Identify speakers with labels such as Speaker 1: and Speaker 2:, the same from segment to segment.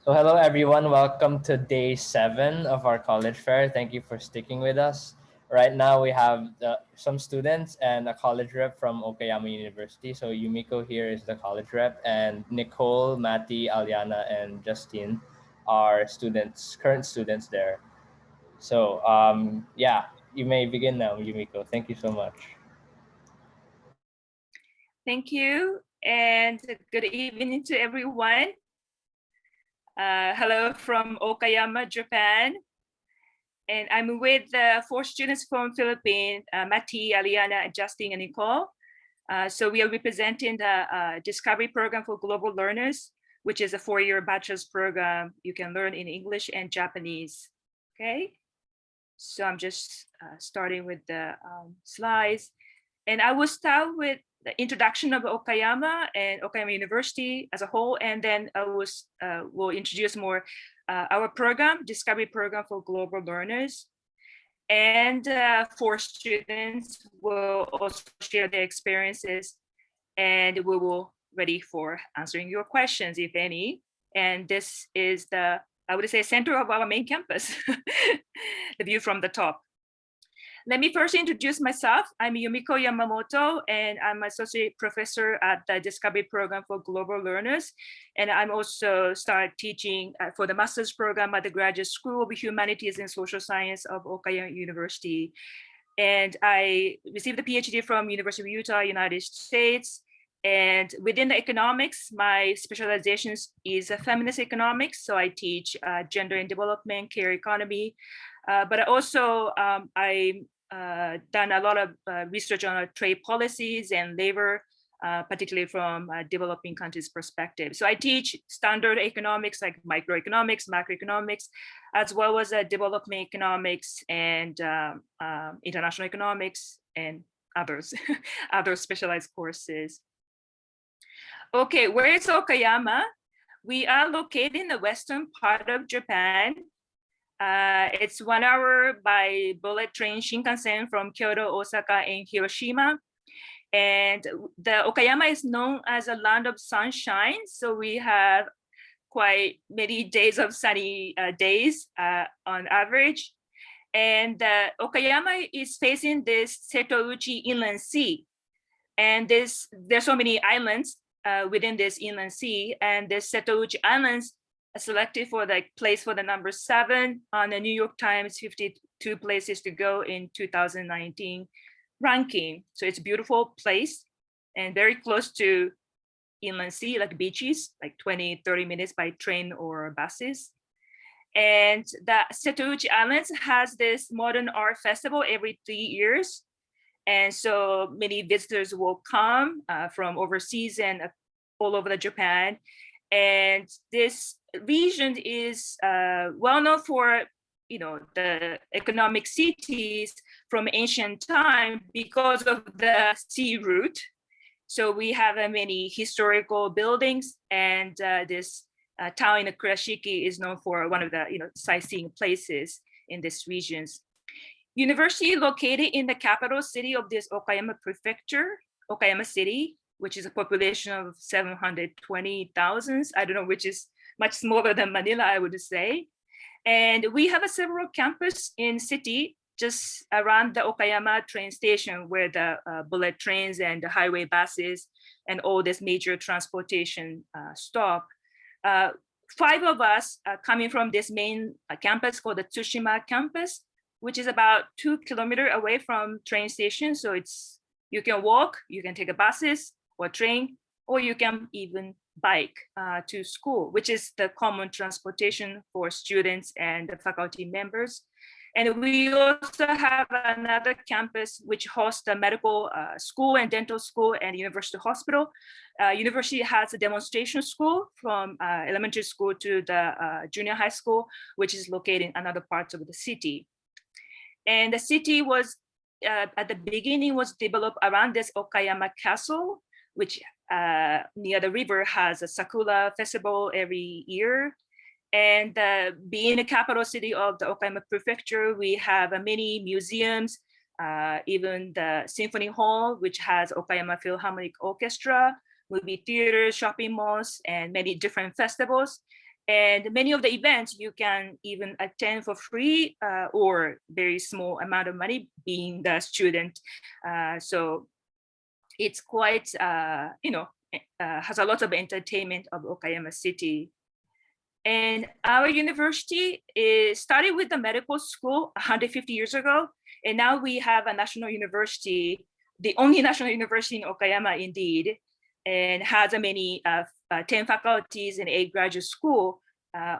Speaker 1: So hello everyone, welcome to day 7 of our college fair. Thank you for sticking with us. Right now we have some students and a college rep from Okayama University. So Yumiko here is the college rep, and Nicole, Matty, Aliana, and Justine are students, current students there. So yeah, you may begin now, Yumiko. Thank you so much.
Speaker 2: Thank you, and good evening to everyone. Hello from Okayama, Japan. And I'm with four students from Philippines, Mati, Aliana, Justine, and Nicole. So we are representing the Discovery Program for Global Learners, which is a 4-year bachelor's program. You can learn in English and Japanese, okay? So I'm just starting with the slides. And I will start with the introduction of Okayama and Okayama University as a whole, and then I will introduce more our program, Discovery Program for Global Learners. And for students will also share their experiences, and we will ready for answering your questions, if any. And this is the, I would say, center of our main campus, the view from the top. Let me first introduce myself. I'm Yumiko Yamamoto, and I'm associate professor at the Discovery Program for Global Learners. And I'm also started teaching for the master's program at the Graduate School of Humanities and Social Science of Okayama University. And I received a PhD from University of Utah, United States. And within the economics, my specialization is feminist economics. So I teach gender and development, care economy. But also I done a lot of research on trade policies and labor, particularly from developing countries' perspective. So I teach standard economics like microeconomics, macroeconomics, as well as development economics and international economics and others, other specialized courses. Okay, where is Okayama? We are located in the western part of Japan. It's 1 hour by bullet train Shinkansen from Kyoto, Osaka, and Hiroshima. And the Okayama is known as a land of sunshine. So we have quite many days of sunny days on average. And Okayama is facing this Setouchi Inland Sea. And there's so many islands within this inland sea. And the Setouchi Islands selected for the place for the number 7 on the New York Times 52 places to go in 2019 ranking. So it's a beautiful place and very close to inland sea, like beaches, like 20-30 minutes by train or buses. And the Setouchi Islands has this modern art festival every 3 years. And so many visitors will come from overseas and all over Japan. And this region is well known for, the economic cities from ancient time because of the sea route. So we have many historical buildings, and this town in Kurashiki is known for one of the sightseeing places in these regions. University located in the capital city of this Okayama prefecture, Okayama City, which is a population of 720,000. I don't know, which is much smaller than Manila, I would say. And we have several campus in city just around the Okayama train station, where the bullet trains and the highway buses and all this major transportation stop. 5 of us coming from this main campus called the Tsushima campus, which is about 2 kilometers away from train station. So you can walk, you can take a buses or train, or you can even bike to school, which is the common transportation for students and the faculty members. And we also have another campus which hosts the medical school and dental school and university hospital. University has a demonstration school from elementary school to the junior high school, which is located in another parts of the city. And the city was, at the beginning, was developed around this Okayama Castle, which near the river has a Sakura festival every year. And being the capital city of the Okayama prefecture, we have many museums, even the Symphony Hall, which has Okayama Philharmonic Orchestra, movie theaters, shopping malls, and many different festivals. And many of the events you can even attend for free or very small amount of money being the student. So it's quite, has a lot of entertainment of Okayama City. And our university started with the medical school 150 years ago. And now we have a national university, the only national university in Okayama indeed, and has a many 10 faculties and 8 graduate school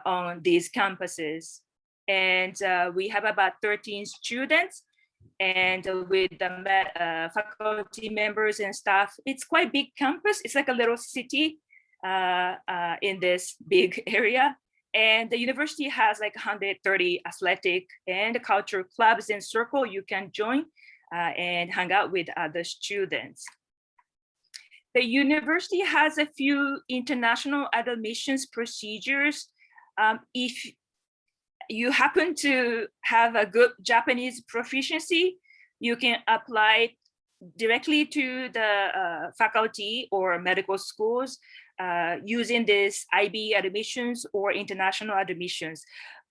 Speaker 2: on these campuses. And we have about 13 students, and with the faculty members and staff, it's quite big campus. It's like a little city in this big area. And the university has like 130 athletic and cultural clubs and circle you can join and hang out with other students. The university has a few international admissions procedures. If you happen to have a good Japanese proficiency, you can apply directly to the faculty or medical schools using this IB admissions or international admissions.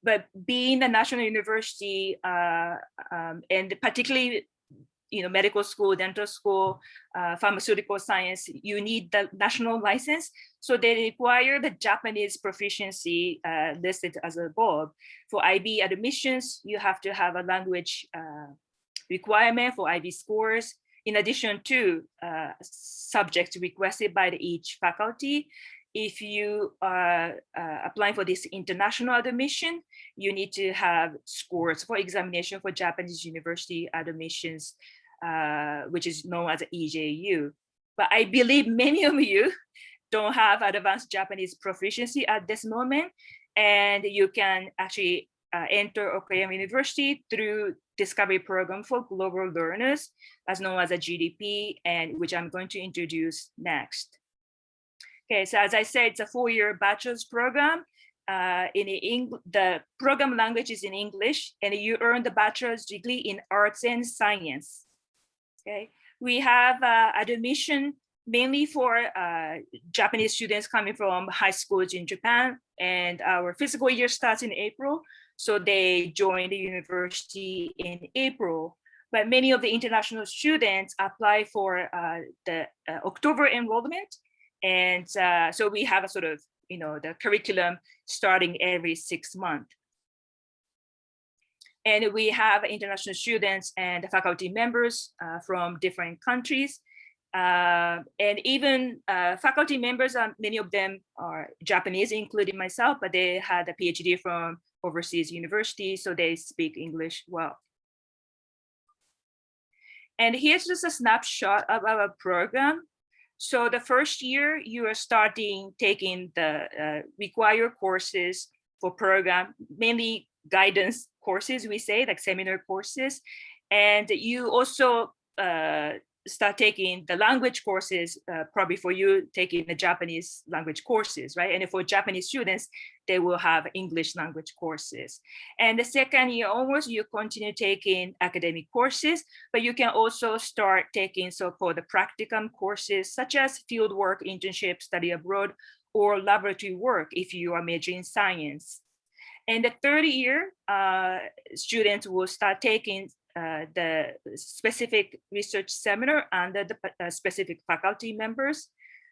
Speaker 2: But being a national university and particularly medical school, dental school, pharmaceutical science, you need the national license. So they require the Japanese proficiency listed as above. For IB admissions, you have to have a language requirement for IB scores, in addition to subjects requested by each faculty. If you are applying for this international admission, you need to have scores for examination for Japanese university admissions, which is known as EJU. But I believe many of you don't have advanced Japanese proficiency at this moment, and you can actually enter Okayama University through Discovery Program for Global Learners, as known as a GDP, and which I'm going to introduce next. Okay, so as I said, it's a 4-year bachelor's program. The program language is in English, and you earn the bachelor's degree in arts and science. Okay, we have admission mainly for Japanese students coming from high schools in Japan, and our fiscal year starts in April. So they join the university in April. But many of the international students apply for the October enrollment. And so we have a sort of, the curriculum starting every 6 months. And we have international students and faculty members from different countries. And even faculty members, many of them are Japanese, including myself, but they had a PhD from overseas university, so they speak English well. And here's just a snapshot of our program. So the first year, you are taking the required courses for program, mainly guidance courses, we say, like seminar courses. And you also start taking the language courses, probably for you taking the Japanese language courses, right? And for Japanese students, they will have English language courses. And the second year onwards, you continue taking academic courses, but you can also start taking so-called practicum courses, such as fieldwork, internship, study abroad, or laboratory work if you are majoring in science. And the third year, students will start taking the specific research seminar under the specific faculty members,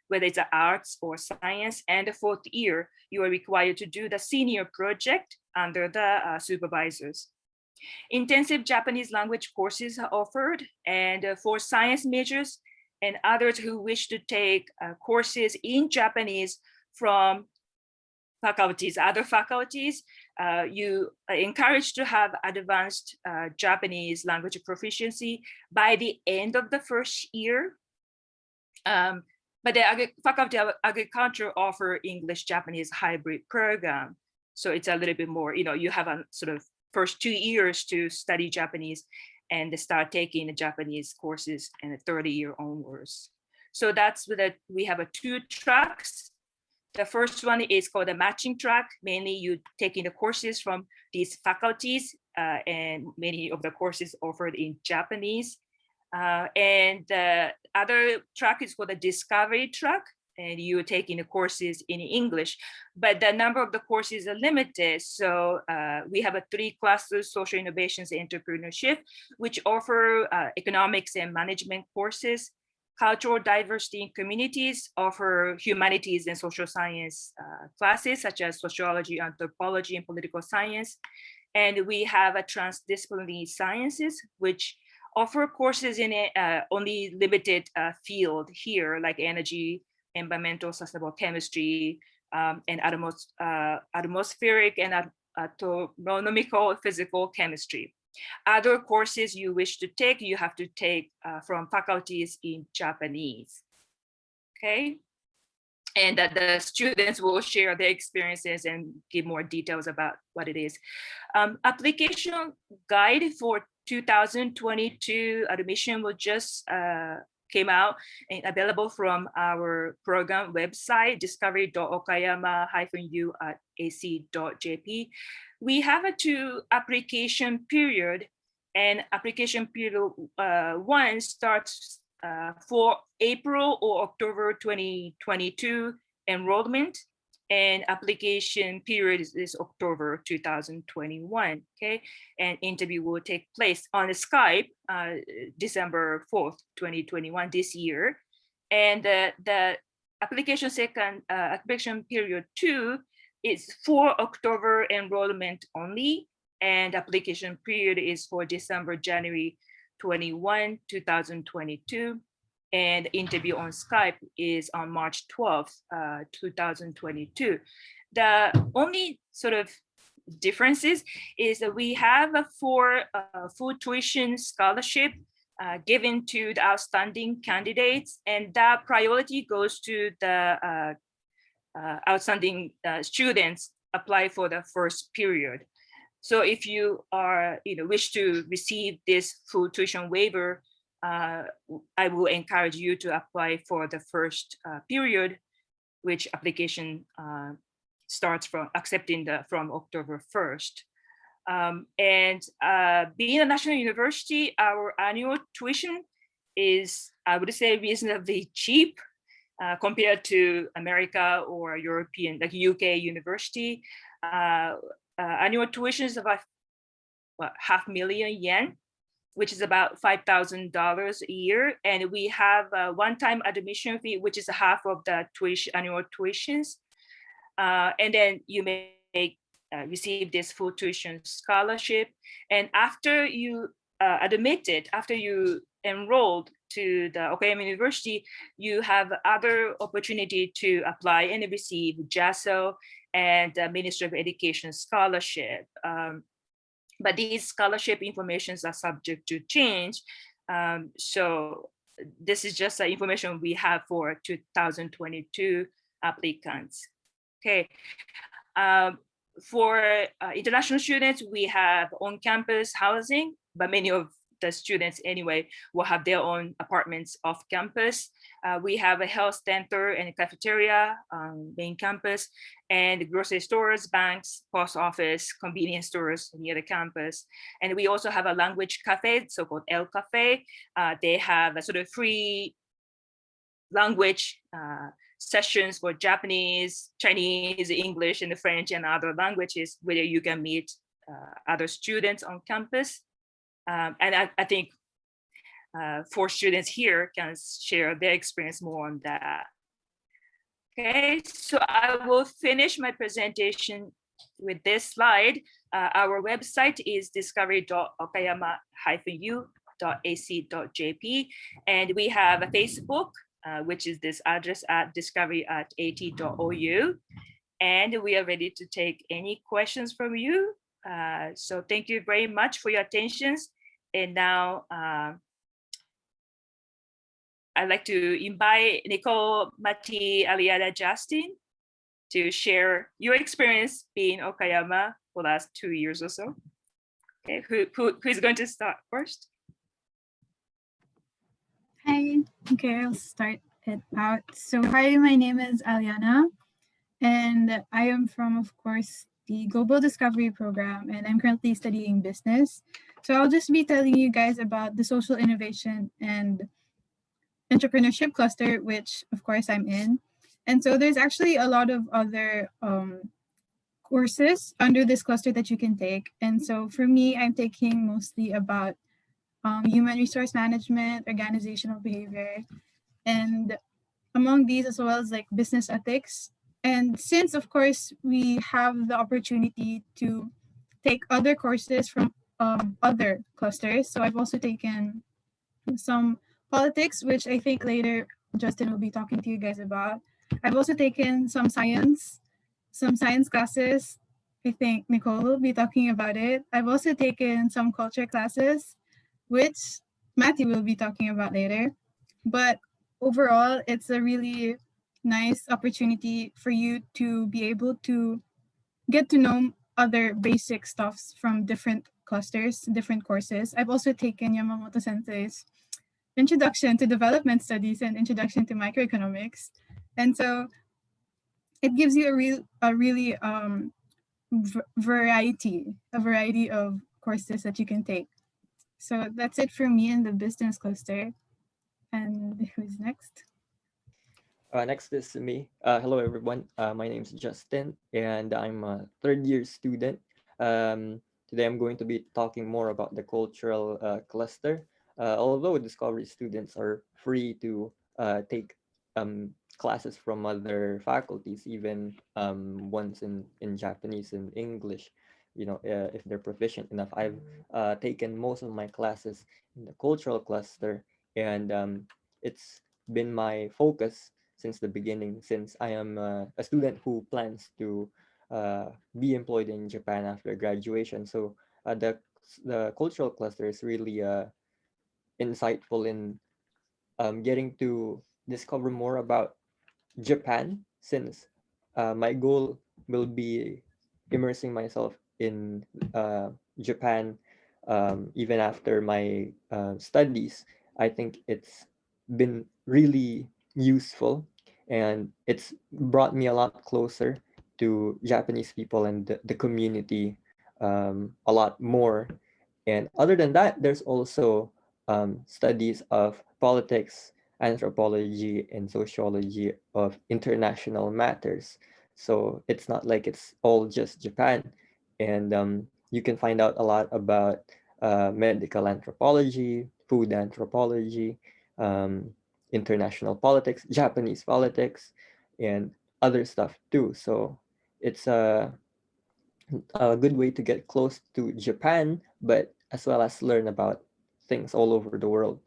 Speaker 2: whether it's arts or science. And the fourth year, you are required to do the senior project under the supervisors. Intensive Japanese language courses are offered, and for science majors and others who wish to take courses in Japanese from other faculties, you are encouraged to have advanced Japanese language proficiency by the end of the first year. But the Faculty of Agriculture offer English-Japanese hybrid program. So it's a little bit more, you have a sort of first 2 years to study Japanese and start taking the Japanese courses in the 30 year onwards. So that's what we have 2 tracks. The first one is called the matching track. Mainly you taking the courses from these faculties, and many of the courses offered in Japanese. And the other track is called the discovery track. and you're taking the courses in English, but the number of the courses are limited. So we have a 3 classes: social innovations and entrepreneurship, which offer economics and management courses. Cultural diversity in communities offer humanities and social science classes, such as sociology, anthropology, and political science. And we have a transdisciplinary sciences, which offer courses in a only limited field here, like energy, environmental, sustainable chemistry, and atmospheric and astronomical physical chemistry. Other courses you wish to take, you have to take from faculties in Japanese. Okay. And that the students will share their experiences and give more details about what it is. Application guide for 2022 admission will just came out and available from our program website, discovery.okayama-u@ac.jp. We have a 2 application period, and application period 1 starts for April or October 2022 enrollment, and application period is October 2021. Okay, and interview will take place on Skype December 4th, 2021 this year, and the application period 2 is for October enrollment only, and application period is for December, January 21, 2022. And the interview on Skype is on March 12th, 2022. The only sort of differences is that we have a full tuition scholarship given to the outstanding candidates, and that priority goes to the outstanding students apply for the first period. So if you wish to receive this full tuition waiver, I will encourage you to apply for the first period, which application starts from accepting from October 1st. And being a national university, our annual tuition is, I would say, reasonably cheap compared to America or European, like UK university. Annual tuition is about $500,000 yen, which is about $5,000 a year. And we have a one-time admission fee, which is half of the annual tuitions. And then you may receive this full tuition scholarship. And after you admitted, after you enrolled to the Okayama University, you have other opportunity to apply and receive JASO and Ministry of Education scholarship. But these scholarship informations are subject to change. So this is just the information we have for 2022 applicants. Okay. For international students, we have on-campus housing, but many of the students anyway will have their own apartments off campus. We have a health center and a cafeteria on main campus, and grocery stores, banks, post office, convenience stores near the campus. And we also have a language cafe, so-called El Cafe. They have a sort of free language sessions for Japanese, Chinese, English, and French, and other languages where you can meet other students on campus. And I think 4 students here can share their experience more on that. Okay, so I will finish my presentation with this slide. Our website is discovery.okayama-u.ac.jp, and we have a Facebook, which is this address at discovery@at.ou. And we are ready to take any questions from you. So thank you very much for your attention. And now I'd like to invite Nicole, Mati, Aliana, Justin to share your experience being Okayama for the last 2 years or so. Okay, who's going to start first?
Speaker 3: Hi, okay, I'll start it out. So hi, my name is Aliana, and I am from, of course, the Global Discovery Program, and I'm currently studying business. So I'll just be telling you guys about the social innovation and entrepreneurship cluster, which of course I'm in. And so there's actually a lot of other courses under this cluster that you can take. And so for me, I'm taking mostly about human resource management, organizational behavior, and among these as well as like business ethics. And since of course we have the opportunity to take other courses from other clusters, so I've also taken some politics, which I think later Justin will be talking to you guys about. I've also taken some science classes. I think Nicole will be talking about it. I've also taken some culture classes, which Matthew will be talking about later. But overall, it's a really nice opportunity for you to be able to get to know other basic stuffs from different clusters, different courses. I've also taken Yamamoto Sensei's Introduction to Development Studies and Introduction to Microeconomics. And so it gives you a really a variety of courses that you can take. So that's it for me in the business cluster. And who's next?
Speaker 4: Next is me. Hello, everyone. My name is Justin, and I'm a third year student. Today, I'm going to be talking more about the cultural cluster. Although Discovery students are free to take classes from other faculties, even ones in Japanese and English, if they're proficient enough. I've taken most of my classes in the cultural cluster, and it's been my focus since the beginning, since I am a student who plans to be employed in Japan after graduation. So the cultural cluster is really insightful in getting to discover more about Japan, since my goal will be immersing myself in Japan even after my studies. I think it's been really useful, and it's brought me a lot closer to Japanese people and the community a lot more. And other than that, there's also studies of politics, anthropology, and sociology of international matters. So it's not like it's all just Japan. And you can find out a lot about medical anthropology, food anthropology, um, international politics, Japanese politics, and other stuff too. So it's a good way to get close to Japan, but as well as learn about things all over the world.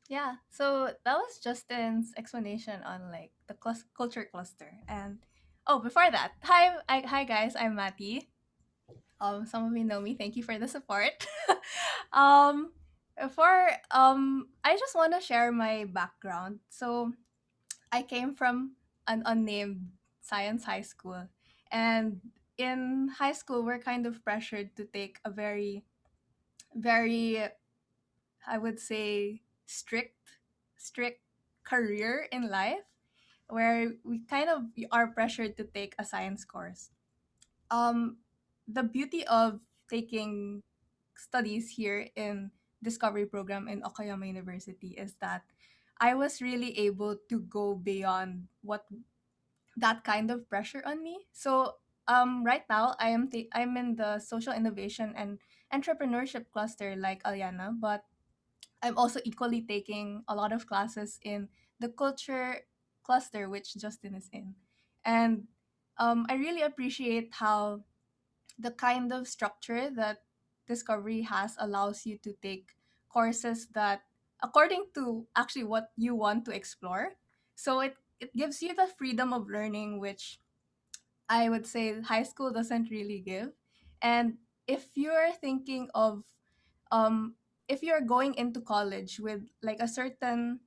Speaker 5: Yeah, so that was Justin's explanation on like the culture cluster. And oh, before that, hi guys, I'm Matty. Some of you know me. Thank you for the support. um, I just want to share my background. So I came from an unnamed science high school, and in high school, we're kind of pressured to take a very, I would say, strict career in life, where we kind of are pressured to take a science course. Um, the beauty of taking studies here in Discovery program in Okayama University is that I was really able to go beyond what that kind of pressure on me. So right now I'm in the social innovation and entrepreneurship cluster like Aliana, but I'm also equally taking a lot of classes in the culture cluster, which Justin is in. And I really appreciate how the kind of structure that Discovery has allows you to take courses that, according to actually what you want to explore. So it gives you the freedom of learning, which I would say high school doesn't really give. And if you're thinking of um if you're going into college with like a certain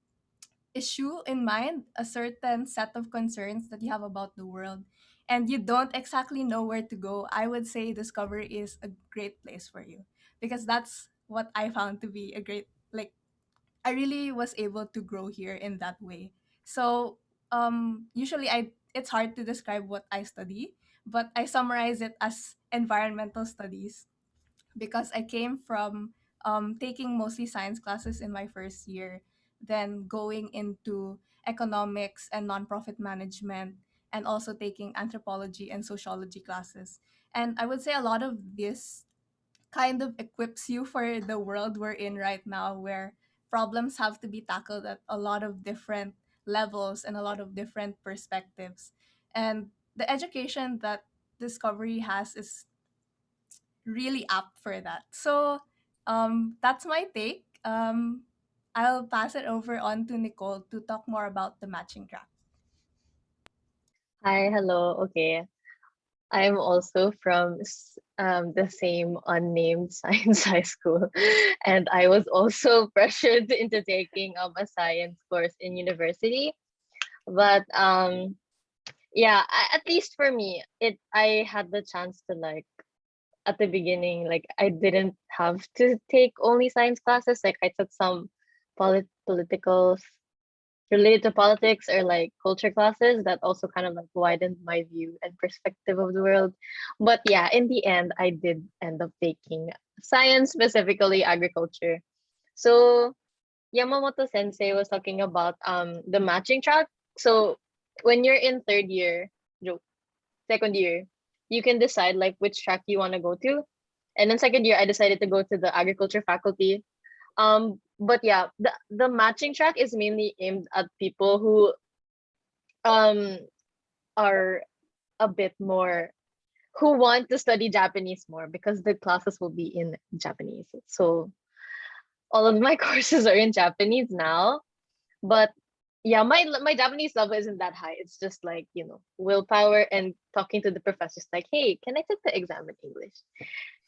Speaker 5: issue in mind, a certain set of concerns that you have about the world, and you don't exactly know where to go, I would say Discovery is a great place for you, because that's what I found to be a great, like, I really was able to grow here in that way. So usually I it's hard to describe what I study, but I summarize it as environmental studies, because I came from taking mostly science classes in my first year then going into economics and nonprofit management, and also taking anthropology and sociology classes. And I would say a lot of this kind of equips you for the world we're in right now, where problems have to be tackled at a lot of different levels and a lot of different perspectives. And the education that Discovery has is really apt for that. So that's my take. I'll pass it over on to Nicole to talk more about the matching track.
Speaker 6: Hi, hello. Okay. I'm also from the same unnamed science high school. And I was also pressured into taking a science course in university. But yeah, at least for me, I had the chance to like at the beginning, like I didn't have to take only science classes. Like I took some political related to politics or like culture classes that also kind of like widened my view and perspective of the world. But yeah, in the end, I did end up taking science, specifically agriculture. So Yamamoto Sensei was talking about the matching track. So when you're in third year, joke, second year, you can decide like which track you want to go to. And then second year, I decided to go to the agriculture faculty. But yeah, the matching track is mainly aimed at people who um are a bit more who want to study Japanese more because the classes will be in Japanese. So all of my courses are in Japanese now, but yeah, my Japanese level isn't that high. It's just like, willpower and talking to the professors like, "Hey, can I take the exam in English?"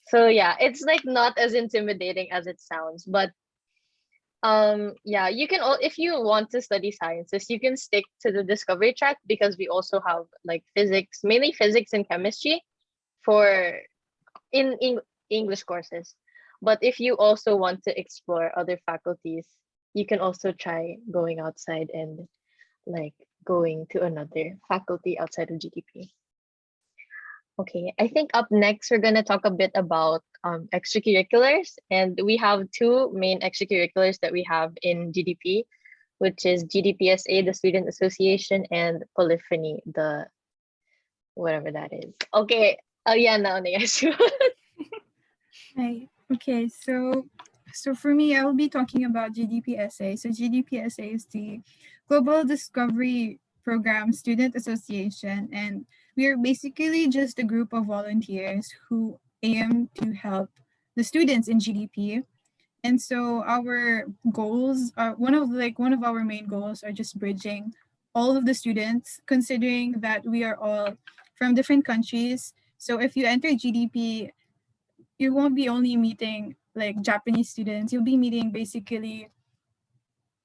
Speaker 6: So yeah, it's like not as intimidating as it sounds, but yeah, you can all if you want to study sciences, you can stick to the discovery track because we also have like physics, mainly physics and chemistry for in English courses. But if you also want to explore other faculties, you can also try going outside and like going to another faculty outside of GDP. Okay, I think up next we're gonna talk a bit about extracurriculars, and we have two main extracurriculars that we have in GDP, which is GDPSA, the Student Association, and Polyphony, the whatever that is. Okay, Aliana, onegaishimasu.
Speaker 3: Hi. Okay, so for me, I will be talking about GDPSA. So GDPSA is the Global Discovery Program Student Association, and we are basically just a group of volunteers who aim to help the students in GDP. And so our goals are one of our main goals are just bridging all of the students, considering that we are all from different countries. So if you enter GDP, you won't be only meeting like Japanese students, you'll be meeting basically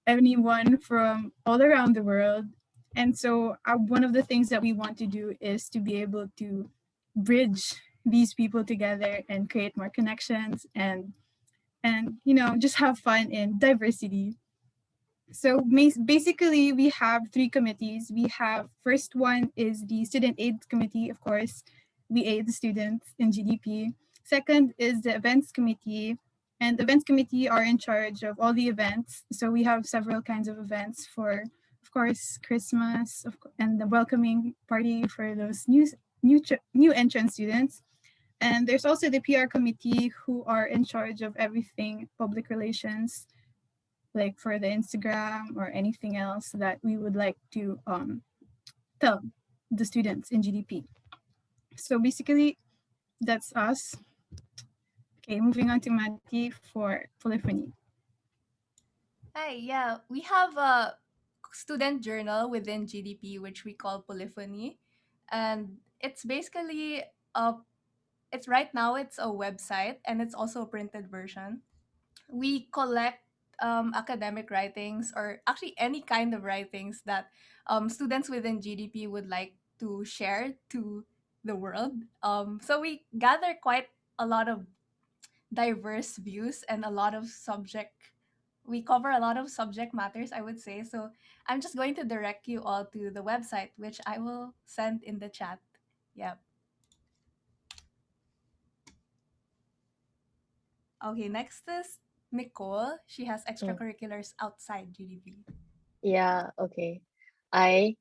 Speaker 3: anyone from all around the world. And so one of the things that we want to do is to be able to bridge these people together and create more connections and just have fun in diversity. So basically, we have three committees. We have first one is the student aid committee. Of course, we aid the students in GDP. Second is the events committee, and the events committee are in charge of all the events. So we have several kinds of events for, of course, Christmas, and the welcoming party for those new entrant students. And there's also the PR committee who are in charge of everything public relations, like for the Instagram or anything else that we would like to tell the students in GDP. So basically, that's us. Okay, moving on to Mati for polyphony.
Speaker 5: Hi, yeah, we have a student journal within GDP which we call Polyphony, and it's basically a it's right now it's a website and it's also a printed version. We collect academic writings, or actually any kind of writings that students within GDP would like to share to the world. So we gather quite a lot of diverse views and a lot of subject. We cover a lot of subject matters, I would say. So I'm just going to direct you all to the website, which I will send in the chat. Yep. Okay, next is Nicole, she has
Speaker 6: Mm.
Speaker 5: extracurriculars outside GDP.
Speaker 6: Yeah, okay. I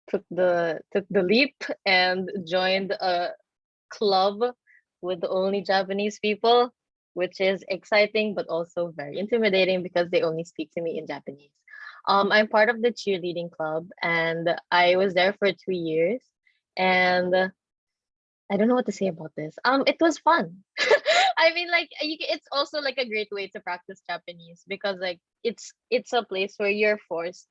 Speaker 6: took the leap and joined a club with only Japanese people, which is exciting but also very intimidating because they only speak to me in Japanese. I'm part of the cheerleading club and I was there for 2 years, and I don't know what to say about this. It was fun. I mean, like it's also like a great way to practice Japanese because like it's a place where you're forced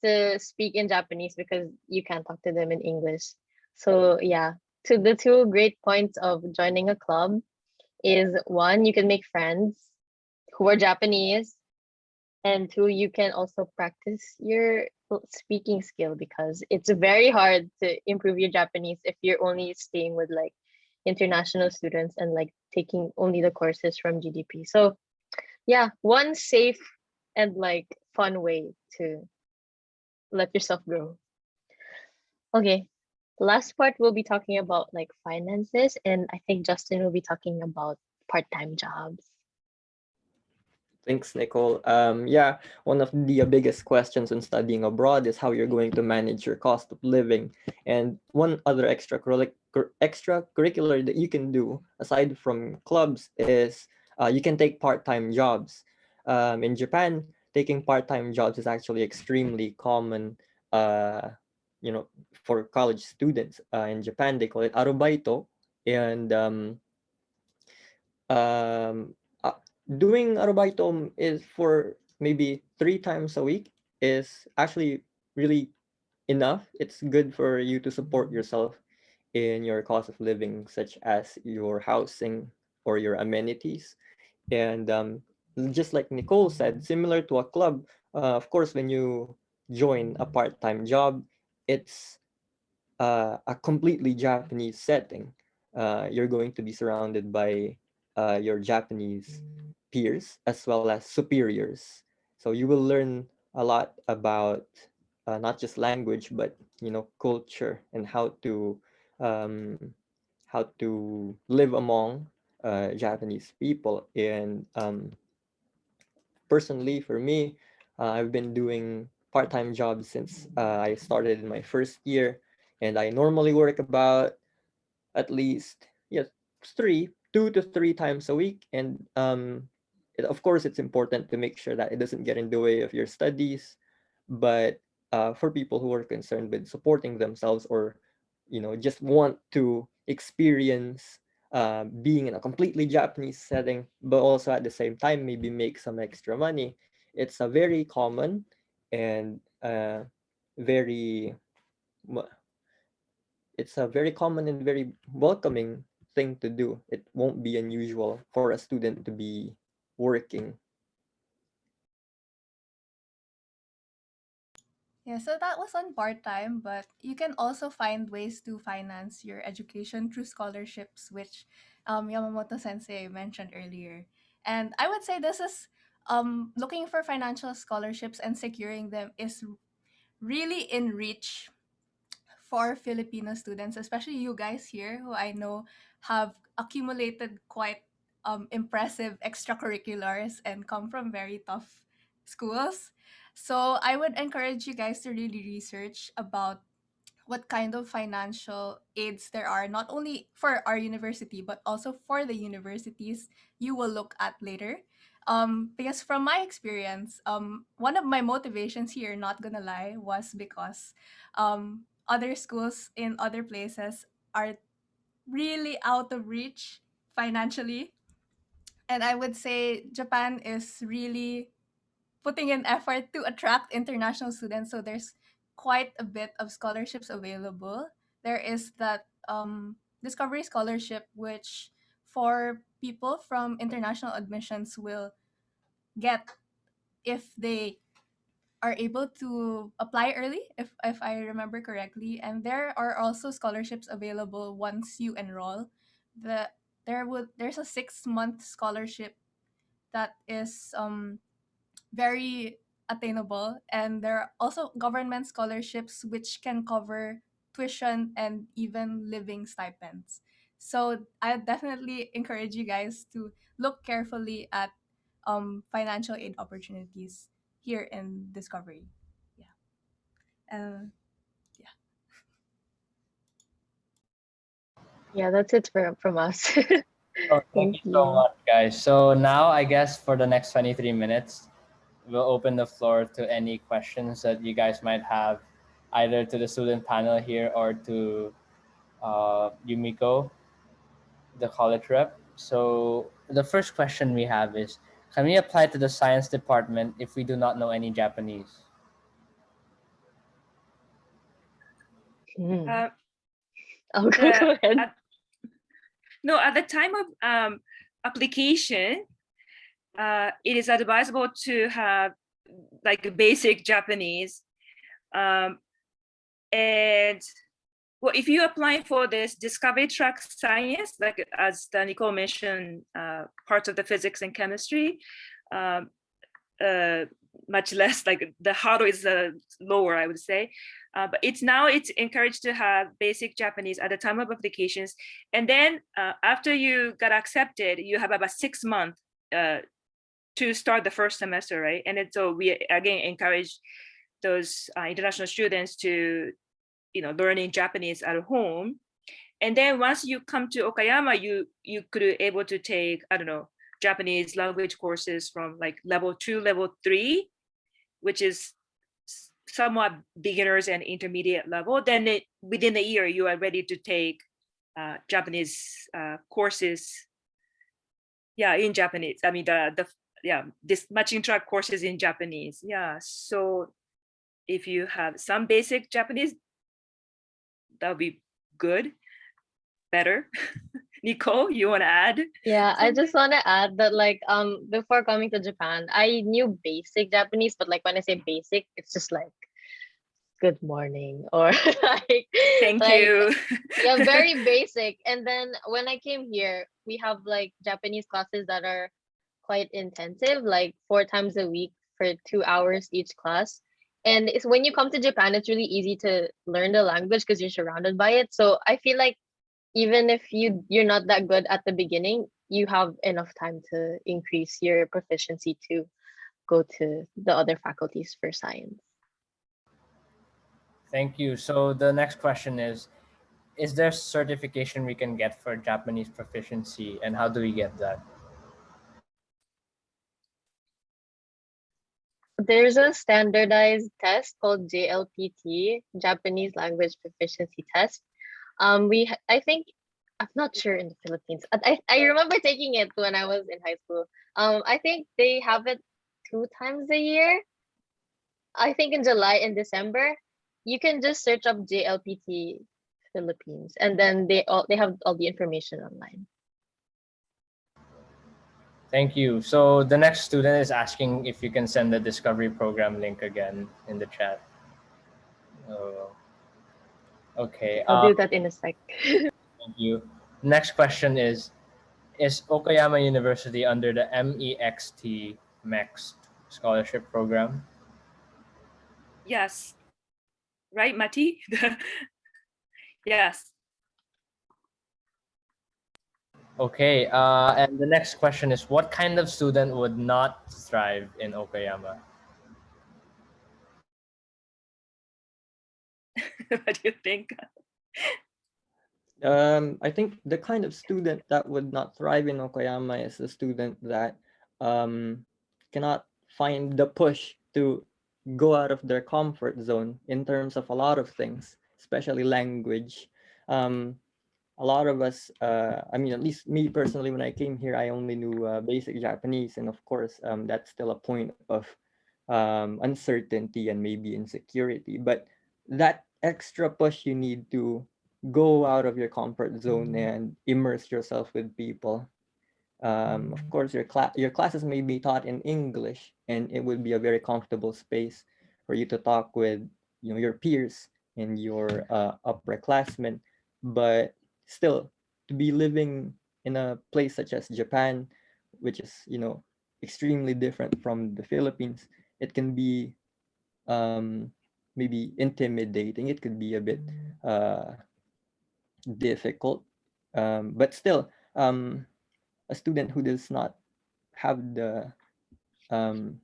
Speaker 6: to speak in Japanese because you can't talk to them in English. So yeah, to the two great points of joining a club is one, you can make friends who are Japanese, and two, you can also practice your speaking skill because it's very hard to improve your Japanese if you're only staying with like international students and like taking only the courses from GDP. So yeah, one safe and like fun way to let yourself grow. Okay. Last part we'll be talking about like finances, and I think Justin will be talking about part-time jobs.
Speaker 4: Thanks, Nicole. Yeah, one of the biggest questions when studying abroad is how you're going to manage your cost of living. And one other extracurricular that you can do aside from clubs is you can take part-time jobs. In Japan, taking part-time jobs is actually extremely common. Uh, for college students in Japan, they call it arubaito, and um, uh, doing arubaito is for maybe 3 times a week is actually really enough. It's good for you to support yourself in your cost of living, such as your housing or your amenities. And just like Nicole said, similar to a club, of course, when you join a part-time job, it's a completely Japanese setting. You're going to be surrounded by your Japanese peers as well as superiors. So you will learn a lot about not just language, but culture and um, how to live among Japanese people. And personally, for me, I've been doing part-time jobs since I started in my first year, and I normally work about at least yes 2 to 3 times a week. And of course, it's important to make sure that it doesn't get in the way of your studies. But for people who are concerned with supporting themselves, or just want to experience being in a completely Japanese setting, but also at the same time maybe make some extra money, it's a very common and very it's a very common and very welcoming thing to do. It won't be unusual for a student to be working.
Speaker 5: Yeah, so that was on part time, but you can also find ways to finance your education through scholarships, which Yamamoto Sensei mentioned earlier. And I would say this is looking for financial scholarships and securing them is really in reach for Filipino students, especially you guys here who I know have accumulated quite impressive extracurriculars and come from very tough schools. So I would encourage you guys to really research about what kind of financial aids there are, not only for our university, but also for the universities you will look at later. Because from my experience, one of my motivations here, not gonna lie, was because other schools in other places are really out of reach financially. And I would say Japan is really putting in effort to attract international students. So there's quite a bit of scholarships available. There is that Discovery Scholarship, which for people from international admissions will get if they are able to apply early, if I remember correctly. And there are also scholarships available once you enroll. There's a 6 month scholarship that is very attainable, and there are also government scholarships which can cover tuition and even living stipends. So I definitely encourage you guys to look carefully at financial aid opportunities here in Discovery. Yeah. Yeah.
Speaker 6: Yeah, that's it from us.
Speaker 1: Oh, thank
Speaker 6: Thank
Speaker 1: you so
Speaker 6: you.
Speaker 1: much, guys. So now I guess for the next 23 minutes, we'll open the floor to any questions that you guys might have, either to the student panel here or to Yumiko, the college rep. So the first question we have is, can we apply to the science department if we do not know any Japanese?
Speaker 6: Hmm.
Speaker 2: Uh,
Speaker 6: I'll go,
Speaker 2: the
Speaker 6: go ahead.
Speaker 2: at, no, at the time of application, it is advisable to have like basic Japanese. Um, and well, if you apply for this discovery track science, like as the Nicole mentioned, parts of the physics and chemistry, um, uh, much less like the hurdle is lower, I would say. But it's encouraged to have basic Japanese at the time of applications, and then after you got accepted, you have about 6 months to start the first semester, right? And so we again encourage those international students to learning Japanese at home. And then once you come to Okayama, you could be able to take, I don't know, Japanese language courses from like level 2, level 3, which is somewhat beginners and intermediate level. Then within a year, you are ready to take Japanese courses. Yeah, in Japanese. I mean this matching track courses in Japanese. Yeah, so if you have some basic Japanese, that would be good, better. Nicole, you want to add
Speaker 6: Yeah, I just
Speaker 2: something?
Speaker 6: want to add that like before coming to Japan, I knew basic Japanese, but like when I say basic, it's just like good morning or like
Speaker 2: Thank
Speaker 6: like
Speaker 2: you.
Speaker 6: yeah, very basic. And then when I came here, we have like Japanese classes that are quite intensive, like 4 times a week for 2 hours each class. And it's when you come to Japan, it's really easy to learn the language because you're surrounded by it. So I feel like even if you're not that good at the beginning, you have enough time to increase your proficiency to go to the other faculties for science.
Speaker 1: Thank you. So the next question is there certification we can get for Japanese proficiency, and how do we get that?
Speaker 6: There's a standardized test called JLPT, Japanese Language Proficiency Test. I think I'm not sure in the Philippines. I remember taking it when I was in high school. I think they have it 2 times a year. I think in July and December. You can just search up JLPT Philippines, and then they have all the information online.
Speaker 1: Thank you. So the next student is asking if you can send the discovery program link again in the chat. Oh, okay.
Speaker 6: I'll do that in a sec.
Speaker 1: Thank you. Next question is Okayama University under the MEXT scholarship program?
Speaker 2: Yes, right, Mati? Yes.
Speaker 1: Okay. And the next question is, what kind of student would not thrive in Okayama?
Speaker 2: What do you think?
Speaker 4: I think the kind of student that would not thrive in Okayama is a student that um, cannot find the push to go out of their comfort zone in terms of a lot of things, especially language. Um, a lot of us, I mean, at least me personally, when I came here, I only knew basic Japanese. And of course, that's still a point of uncertainty and maybe insecurity. But that extra push you need to go out of your comfort zone and immerse yourself with people. Of course, your classes may be taught in English, and it would be a very comfortable space for you to talk with your peers and your upperclassmen. But still, to be living in a place such as Japan, which is extremely different from the Philippines, it can be maybe intimidating. It could be a bit uh, difficult, but still, a student who does not have the um,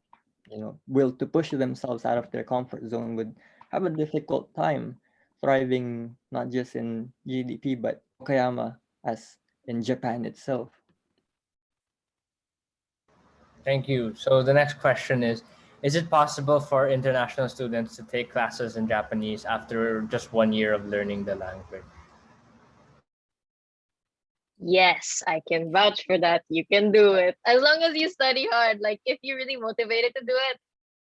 Speaker 4: will to push themselves out of their comfort zone would have a difficult time thriving not just in GDP but Okayama as in Japan itself.
Speaker 1: Thank you. So the next question is it possible for international students to take classes in Japanese after just 1 year of learning the language?
Speaker 6: Yes, I can vouch for that. You can do it. As long as you study hard. Like if you're really motivated to do it,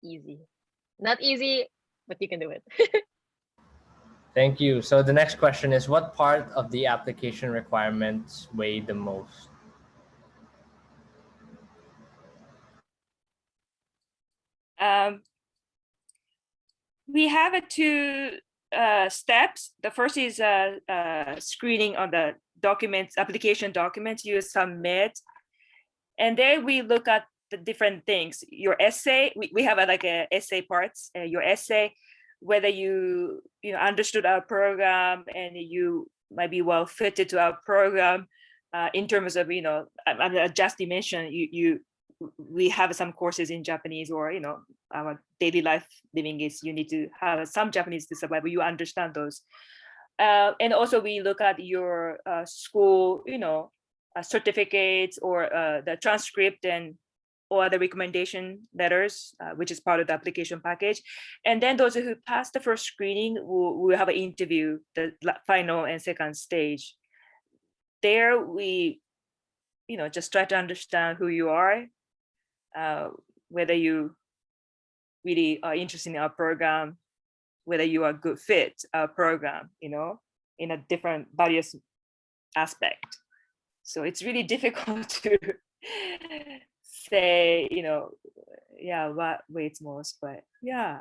Speaker 6: easy. Not easy, but you can do it.
Speaker 1: Thank you. So the next question is what part of the application requirements weigh the most?
Speaker 2: We have two steps. The first is screening on the documents, application documents you submit. And there we look at the different things. Your essay, we have like a essay parts, your essay, whether you understood our program and you might be well fitted to our program in terms of, I just mentioned we have some courses in Japanese, or our daily life living is you need to have some Japanese to survive, but you understand those. And also we look at your school, certificates or the transcript and or the recommendation letters, which is part of the application package. And then those who pass the first screening will have an interview, the final and second stage. There we, just try to understand who you are, whether you really are interested in our program, whether you are a good fit our program, in a different various aspect. So it's really difficult to say, what weights most, but yeah,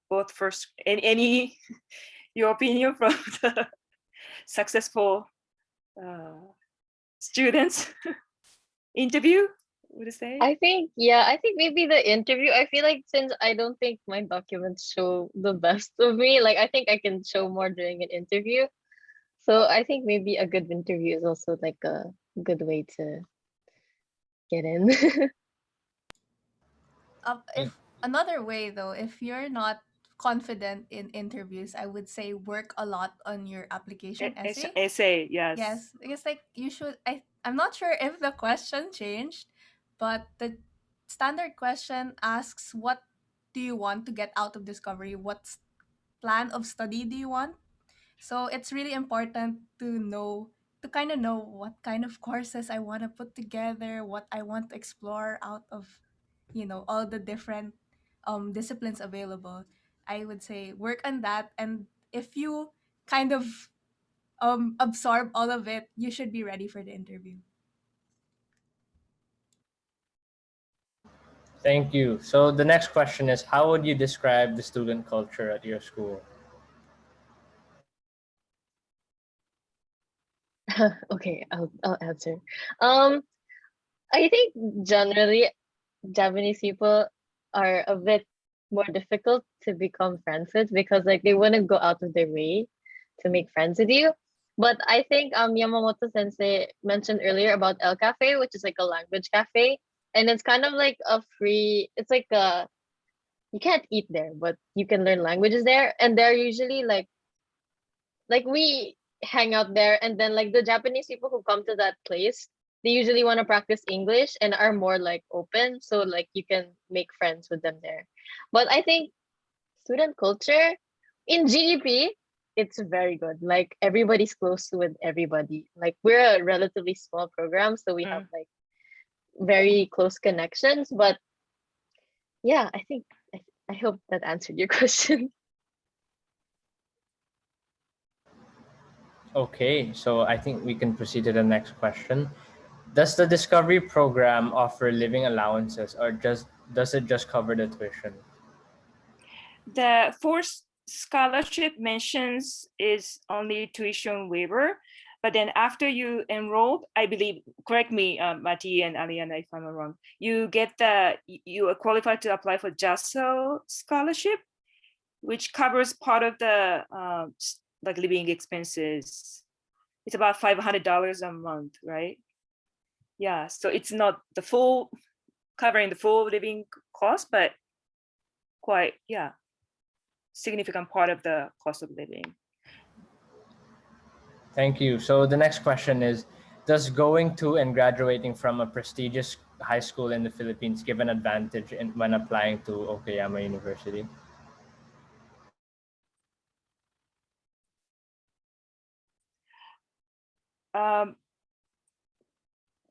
Speaker 2: both first and any your opinion from the successful students interview, would you say?
Speaker 6: I think maybe the interview. I feel like since I don't think my documents show the best of me, like I think I can show more during an interview. So I think maybe a good interview is also like a good way to get in.
Speaker 5: If another way though, if you're not confident in interviews, I would say work a lot on your application essay.
Speaker 2: Essay, yes.
Speaker 5: Yes, because like you should. I'm not sure if the question changed, but the standard question asks, "What do you want to get out of discovery? What plan of study do you want?" So it's really important to kind of know what kind of courses I want to put together, what I want to explore out of, all the different disciplines available. I would say work on that, and if you kind of absorb all of it, you should be ready for the interview.
Speaker 1: Thank you. So the next question is how would you describe the student culture at your school?
Speaker 6: Okay, I'll answer. Um, I think generally Japanese people are a bit more difficult to become friends with because like they wouldn't go out of their way to make friends with you. But I think Yamamoto Sensei mentioned earlier about El Cafe, which is like a language cafe, and it's kind of like a free. It's like a you can't eat there, but you can learn languages there, and they're usually like we hang out there, and then like the Japanese people who come to that place, they usually want to practice English and are more like open, so like you can make friends with them there. But I think student culture in GDP, it's very good. Like everybody's close with everybody. Like we're a relatively small program, so we have like very close connections. But yeah, I think I hope that answered your question.
Speaker 1: Okay, so I think we can proceed to the next question. Does the Discovery program offer living allowances or does it just cover the tuition?
Speaker 2: The fourth scholarship mentions is only tuition waiver, but then after you enroll, I believe, correct me, Mati and Aliana, if I'm wrong, you are qualified to apply for JASO scholarship, which covers part of the like living expenses. It's about $500 a month, right? Yeah, so it's not the full covering the full living cost, but quite, yeah, significant part of the cost of living.
Speaker 1: Thank you. So the next question is, does going to and graduating from a prestigious high school in the Philippines give an advantage when applying to Okayama University?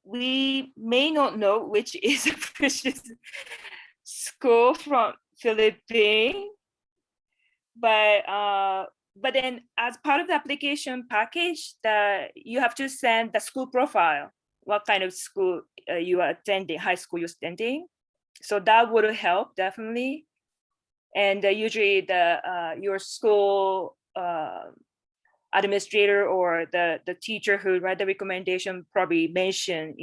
Speaker 2: We may not know which is a prestigious school from Philippines, but then as part of the application package, you have to send the school profile, what kind of school you are attending, high school you're attending. So that would help definitely. And usually your school administrator or the teacher who write the recommendation probably mention,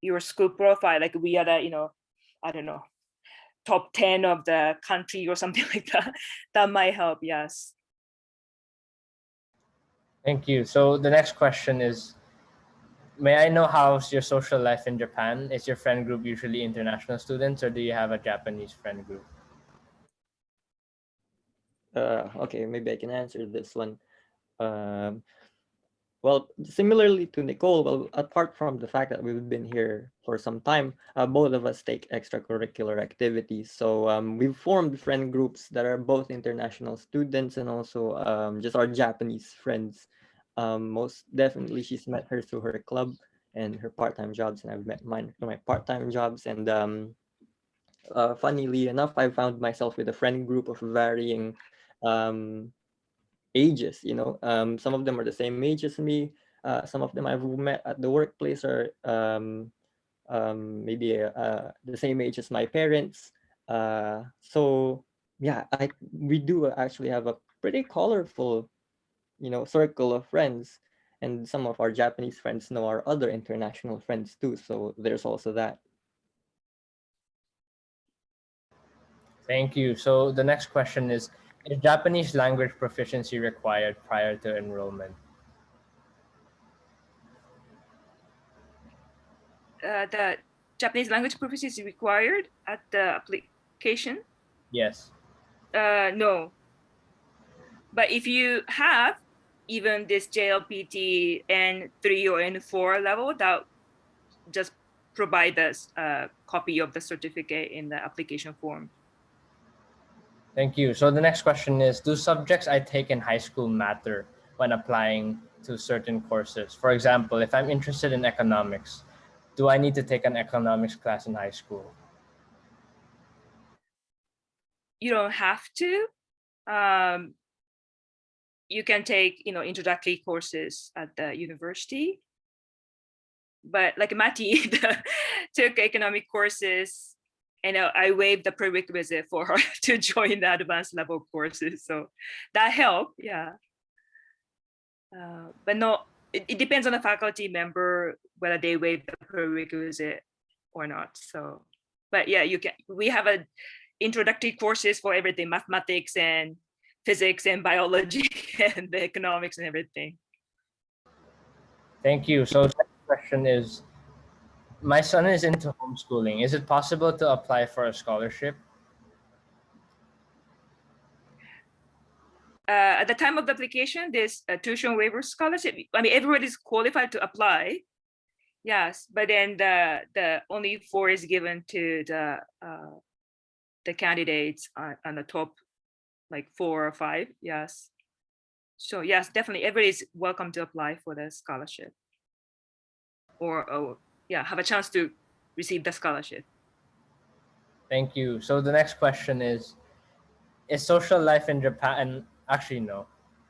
Speaker 2: your school profile, like we are the, I don't know, top 10 of the country or something like that. That might help, yes.
Speaker 1: Thank you. So the next question is, may I know how's your social life in Japan? Is your friend group usually international students, or do you have a Japanese friend group?
Speaker 4: Okay, maybe I can answer this one. Well, similarly to Nicole, well, apart from the fact that we've been here for some time, both of us take extracurricular activities. So we've formed friend groups that are both international students and also just our Japanese friends. Most definitely, she's met her through her club and her part-time jobs, and I've met mine through my part-time jobs. And funnily enough, I found myself with a friend group of varying ages. Some of them are the same age as me. Some of them I've met at the workplace are maybe the same age as my parents. So yeah, we do actually have a pretty colorful circle of friends, and some of our Japanese friends know our other international friends too, so there's also that.
Speaker 1: Thank you. So the next question is Japanese language proficiency required prior to enrollment?
Speaker 2: The Japanese language proficiency is required at the application?
Speaker 1: Yes.
Speaker 2: No. But if you have even this JLPT N3 or N4 level, that just provide us a copy of the certificate in the application form.
Speaker 1: Thank you. So the next question is, do subjects I take in high school matter when applying to certain courses? For example, if I'm interested in economics, do I need to take an economics class in high school?
Speaker 2: You don't have to. You can take, introductory courses at the university. But like Mati took economic courses, and I waived the prerequisite for her to join the advanced level courses. So that helped, yeah. But no, it depends on the faculty member whether they waive the prerequisite or not. So, but yeah, we have a introductory courses for everything, mathematics and physics and biology and the economics and everything.
Speaker 1: Thank you. So the next question is, my son is into homeschooling. Is it possible to apply for a scholarship?
Speaker 2: At the time of the application, there's a tuition waiver scholarship. I mean, everybody's qualified to apply. Yes, but then the only 4 is given to the candidates on the top, like 4 or 5. Yes. So yes, definitely everybody's welcome to apply for the scholarship, or yeah, have a chance to receive the scholarship.
Speaker 1: Thank you. So the next question is social life in Japan? Actually, no,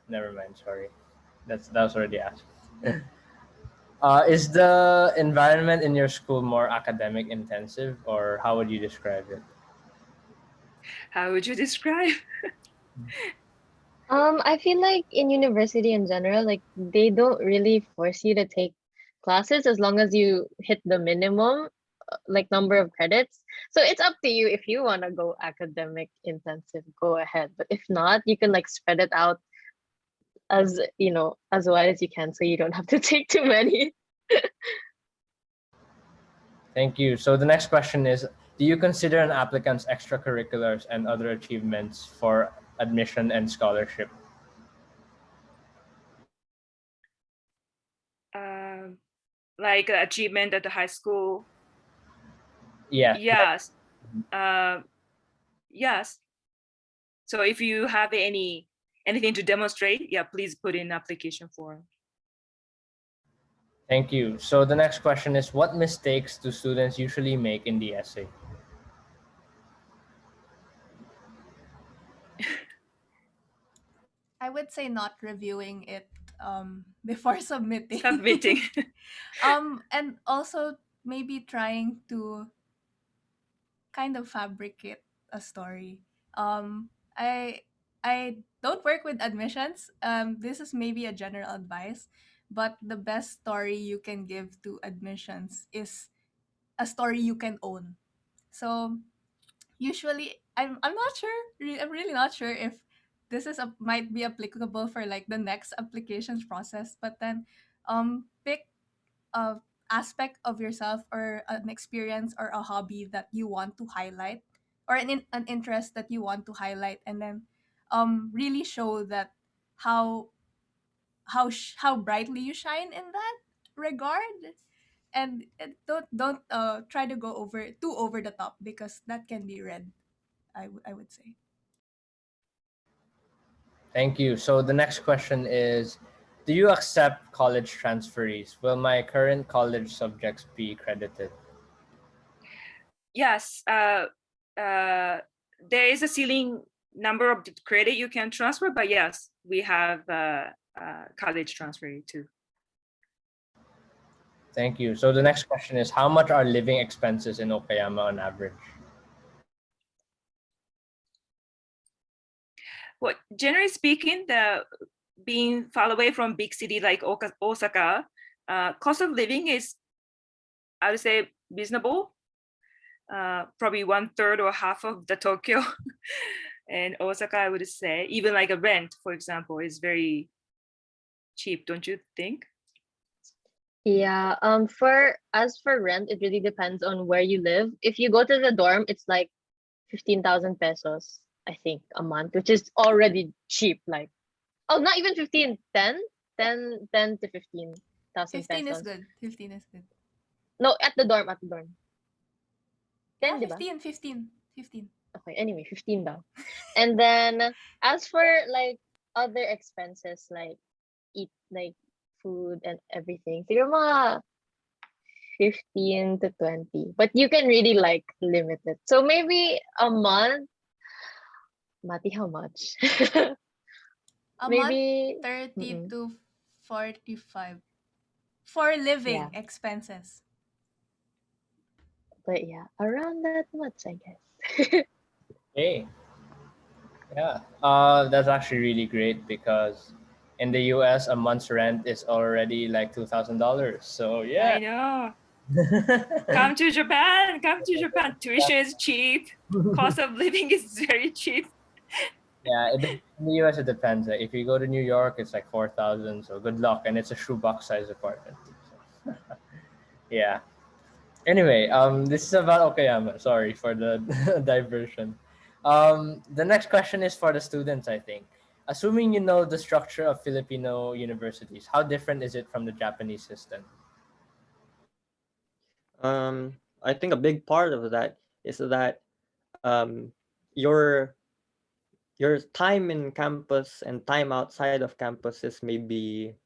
Speaker 1: never mind. Sorry, that was already asked. Is the environment in your school more academic intensive, or how would you describe it?
Speaker 2: How would you describe?
Speaker 6: I feel like in university in general, like they don't really force you to take classes as long as you hit the minimum like number of credits. So it's up to you if you want to go academic intensive, go ahead. But if not, you can like spread it out as as wide as you can so you don't have to take too many.
Speaker 1: Thank you. So the next question is, do you consider an applicant's extracurriculars and other achievements for admission and scholarship?
Speaker 2: Um, like achievement at the high school.
Speaker 1: Yes.
Speaker 2: Yes. Yes. So if you have anything to demonstrate, yeah, please put in application form.
Speaker 1: Thank you. So the next question is, what mistakes do students usually make in the essay?
Speaker 5: I would say not reviewing it before submitting.
Speaker 2: Submitting.
Speaker 5: And also maybe trying to kind of fabricate a story. Um, I I don't work with admissions. This is maybe a general advice, but the best story you can give to admissions is a story you can own. So usually, I'm not sure. I'm really not sure if this is might be applicable for like the next applications process. But then, pick a aspect of yourself or an experience or a hobby that you want to highlight, or an interest that you want to highlight, and then really show that how how brightly you shine in that regard. And don't try to go over the top, because that can be read, I would say.
Speaker 1: Thank you. So the next question is, do you accept college transferees? Will my current college subjects be credited?
Speaker 2: Yes. There is a ceiling number of the credit you can transfer, but yes, we have college transfer too.
Speaker 1: Thank you. So the next question is, how much are living expenses in Okayama on average?
Speaker 2: Well, generally speaking, the being far away from big city like Osaka, cost of living is, I would say, reasonable. Probably 1/3 or half of the Tokyo. And Osaka, I would say, even like a rent, for example, is very cheap, don't you think?
Speaker 6: Yeah, for as for rent, it really depends on where you live. If you go to the dorm, it's like 15,000 pesos, I think, a month, which is already cheap. Like, oh, not even 15, 10, 10 to 15,000
Speaker 5: 15 is
Speaker 6: pesos.
Speaker 5: good. 15 is good.
Speaker 6: No, at the dorm, at the dorm.
Speaker 5: Yeah,
Speaker 6: 10, di ba?
Speaker 5: 15.
Speaker 6: Okay, anyway, 15 daw. And then as for like other expenses, like eat, like food and everything, siguro mga 15 to 20. But you can really like limit it. So maybe a month, Mati, how much?
Speaker 5: A month,
Speaker 6: Maybe,
Speaker 5: 30
Speaker 6: mm-mm,
Speaker 5: to 45 for living
Speaker 6: yeah.
Speaker 5: expenses.
Speaker 6: But yeah, around that much, I guess.
Speaker 1: Hey, yeah. That's actually really great because in the US, a month's rent is already like $2,000. So yeah.
Speaker 2: I know. Come to Japan. Come to Japan. Tuition is cheap. Cost of living is very cheap.
Speaker 1: Yeah, in the US it depends. Like, if you go to New York, it's like 4,000. So good luck, and it's a shoebox size apartment. So, yeah. Anyway, this is about Okayama. Sorry for the diversion. The next question is for the students, I think. Assuming you know the structure of Filipino universities, how different is it from the Japanese system?
Speaker 4: I think a big part of that is that um, your your time in campus and time outside of campus is maybe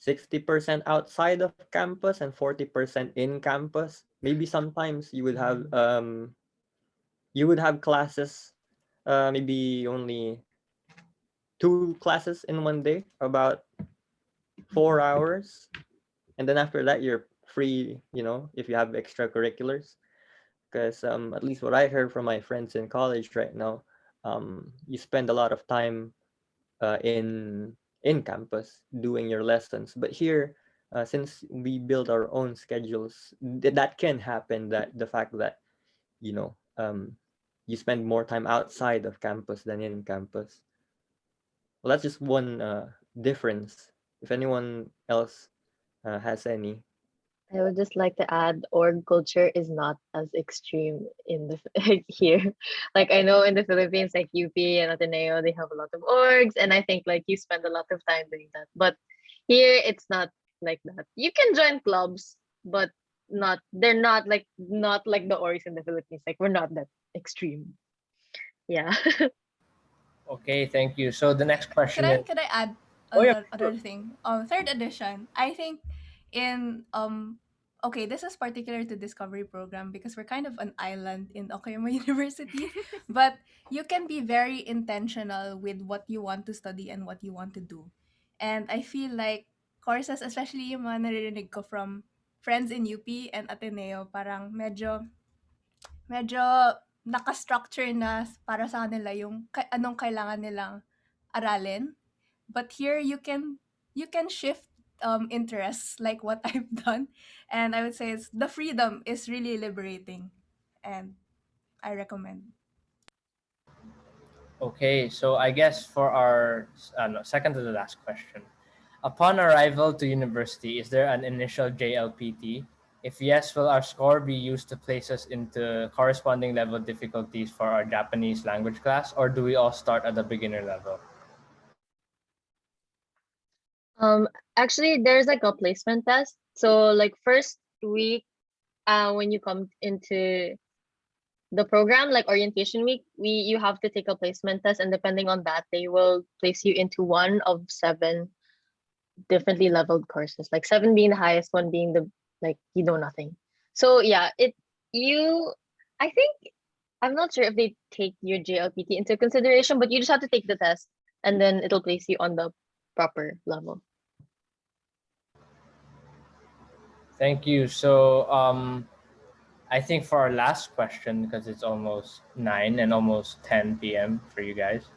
Speaker 4: 60% outside of campus and 40% in campus. Maybe sometimes you would have classes, maybe only 2 classes in one day, about 4 hours, and then after that you're free. If you have extracurriculars, because at least what I heard from my friends in college right now, you spend a lot of time in campus doing your lessons. But here, since we build our own schedules, that can happen. That the fact that you know um, you spend more time outside of campus than in campus. Well, that's just one difference. If anyone else has any.
Speaker 6: I would just like to add org culture is not as extreme in the here. Like I know in the Philippines, like UP and Ateneo, they have a lot of orgs, and I think like you spend a lot of time doing that. But here it's not like that. You can join clubs, but they're not like the orgs in the Philippines. Like we're not that extreme. Yeah.
Speaker 1: Okay, thank you. So the next
Speaker 5: Could
Speaker 1: question
Speaker 5: I
Speaker 1: is,
Speaker 5: could I add
Speaker 1: oh yeah,
Speaker 5: another thing? Third edition. I think in okay, this is particular to Discovery program because we're kind of an island in Okayama University, but you can be very intentional with what you want to study and what you want to do. And I feel like courses, especially yung mga naririnig ko from friends in UP and Ateneo, parang medyo naka-structure na para sa kanila yung anong kailangan nilang aralin. But here you can shift interests like what I've done, and I would say it's the freedom is really liberating, and I recommend.
Speaker 1: okay. So I guess for our no, second to the last question, upon arrival to university, is there an initial JLPT? If yes, will our score be used to place us into corresponding level difficulties for our Japanese language class, or do we all start at the beginner level?
Speaker 6: Um, Actually, there's like a placement test. So like first week, when you come into the program, like orientation week, you have to take a placement test, and depending on that, they will place you into one of seven differently leveled courses. Like seven being the highest, one being the like you know nothing. So yeah, you. I think I'm not sure if they take your JLPT into consideration, but you just have to take the test, and then it'll place you on the proper level.
Speaker 1: Thank you. So I think for our last question, because it's almost 9 and almost 10 p.m. for you guys,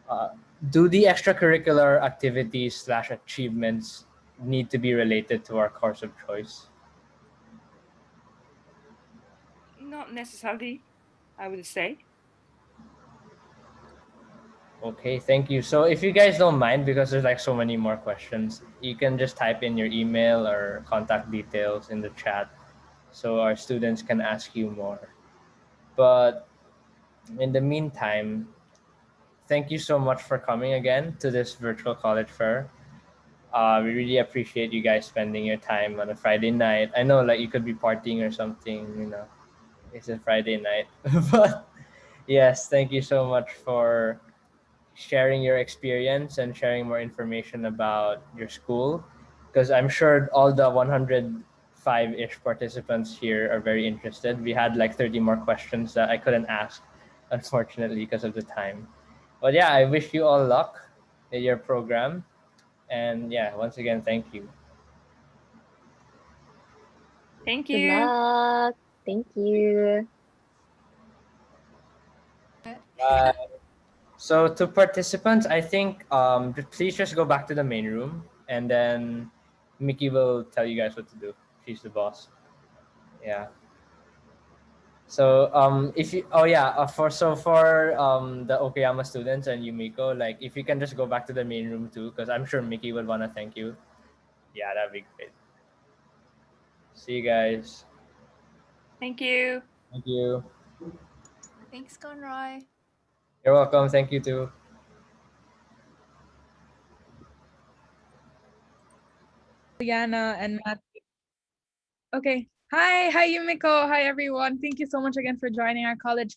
Speaker 1: uh, do the extracurricular activities slash achievements need to be related to our course of choice?
Speaker 2: Not necessarily, I would say.
Speaker 1: Okay, thank you. So if you guys don't mind, because there's like so many more questions, you can just type in your email or contact details in the chat so our students can ask you more. But in the meantime, thank you so much for coming again to this virtual college fair. We really appreciate you guys spending your time on a Friday night. I know like you could be partying or something, it's a Friday night. But yes, thank you so much for sharing your experience and sharing more information about your school, because I'm sure all the 105-ish participants here are very interested. We had like 30 more questions that I couldn't ask, unfortunately, because of the time. But yeah, I wish you all luck in your program. And yeah, once again, thank you.
Speaker 2: Thank
Speaker 6: Good
Speaker 2: you.
Speaker 6: luck. Thank you.
Speaker 1: Uh, so to participants, I think please just go back to the main room, and then Mickey will tell you guys what to do. She's the boss. Yeah. So if you oh yeah for the Okayama students and Yumiko, like if you can just go back to the main room too, because I'm sure Mickey would wanna thank you. Yeah, that'd be great. See you guys.
Speaker 2: Thank you.
Speaker 1: Thank you.
Speaker 5: Thanks, Conroy.
Speaker 1: You're welcome. Thank you too.
Speaker 7: Liana and Matt. Okay. Hi, Yumiko. Hi, everyone. Thank you so much again for joining our college